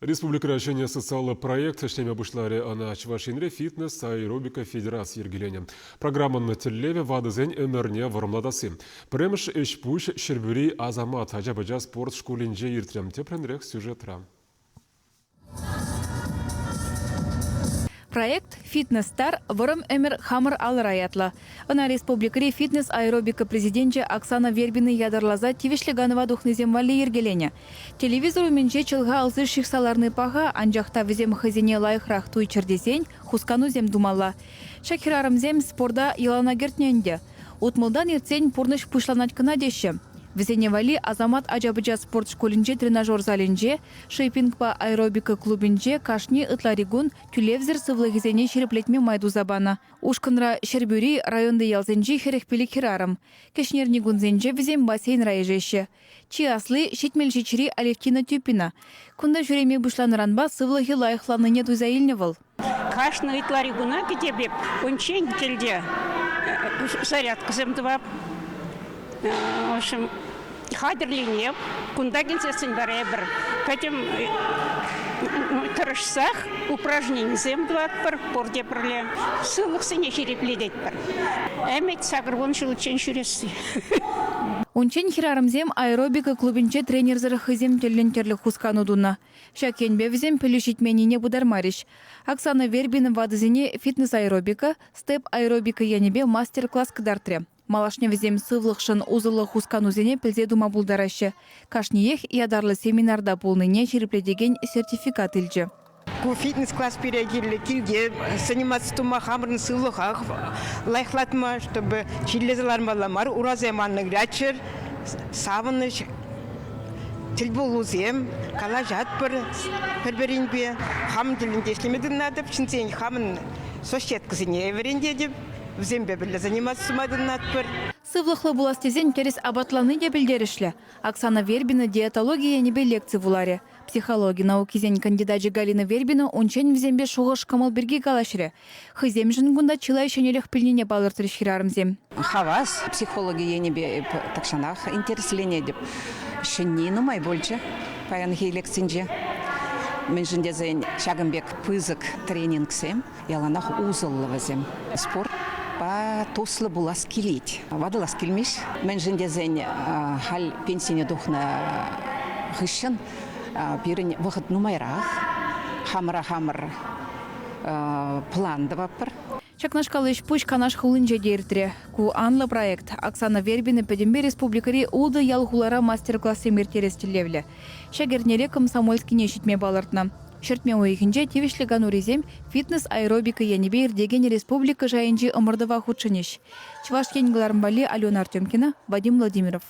Республика ращения социальный проект «Штеме бушларе ана чвашинре фитнес аэробика федерации ергелене». Программа на телеве вадызен эмерне вормладасы. Премш эшпуш шербюри азамат ажабаджа спорт школинже иртрем тепренрех сюжетра. Проект «Фитнес-стар» вырым эмір хамыр алыр аятла. Она республикари фитнес-аэробика президенте Оксана Вербина ядарлаза тивишлиганова духнезем вали ергелене. Телевизору менже чылға алзы шихсаларны паға анжақта візем хызине лайықрақ туй чердесен хускану зем думала. Шакирарым зем спорда елана гертненде. Утмылдан ерцен пурныш пушланать кына деші. Везене вали азамат ажабыджа спорт школинже тренажер залинже, шейпингпа аэробика клубинже кашни ытларигун тюлевзер сывлыгизене шереплетме майду забана. Ушкынра Шербюри районды ялзенжи херехпели хирарым. Кешнерни гунзенже везем бассейн райжеше. Чи аслы шетмел жичери Алевтина Тюпина. Кунда жүреме бушланыранба сывлыги лайықланыне дузаилневал. Кашны ытларигуна кетебеп, ончен келде зарядка земдва. В общем, хадерлине, кундагин сесен баребр. Потом крышсах упражнений земдва пар порде парле. Сылых сыне херепледет пар. Эмет сагрвон шилчен шуресі. Ончен хирарымзем аэробика клубинче тренерзары хызем теллентерлі хускану дуна. Шакенбе візем пелюшитменіне будармариш. Оксана Вербина вадызіне фитнес-аэробика, степ-аэробика янебе мастер-класс кыдартре. Малашне візем сывлықшын узылы хусканузене пілзе дума булдарашы. Кашниех ядарлы семинарда полныне шерепледеген сертификат илже. Ку фитнес-класс перегилли килге заниматься тума хамрын сывлықақ лайықлатма, чтобы чиллезалар маламар ураземанны грачыр, савыныш, тілболузем, калажат бір-бірінбе, хам тілінде ешлемедін адып, шынсен хамын сошеткізіне эверенде деп, взембе білі заниматься сумадын атпыр. Сывлықлы буластезен керес абатланы де білдерішлі. Оксана Вербина диетология небе лекции вуларе. Психология наукизен кандидатжы Галина Вербина ончен взембе шуғыш камал бірге калашыры. Хызем жынгунда чылай шенелех пілнене балыртырыш хирарымзем. Хавас психология небе такшанах интереслене деп. Шыннені май больше паянхи лекцинже. Мен жындезен шагымбек пызык тренингсем, яланах узыллывызем. Спорт па тослы булас келейді. Вадылас келмеш. Мен жындезен хал пенсияне духна ғышын бірін вғыт нумайрақ, хамыра-хамыр планды бапыр. Чакнашкалы ішпуш канаш хулынже дертіре. Ку анлы проект Оксана Вербина пәдембе республикари уды ялғулара мастер-классы мертерестілевлі. Шагернере комсомольский нешітме балыртна. Шертме ойығынже тевішліган урезем фитнес-аэробика янебе ирдеген республика жайынжи ымырдыва худшынеш. Чуваш енгіларым бали Алена Артемкина, Вадим Владимиров.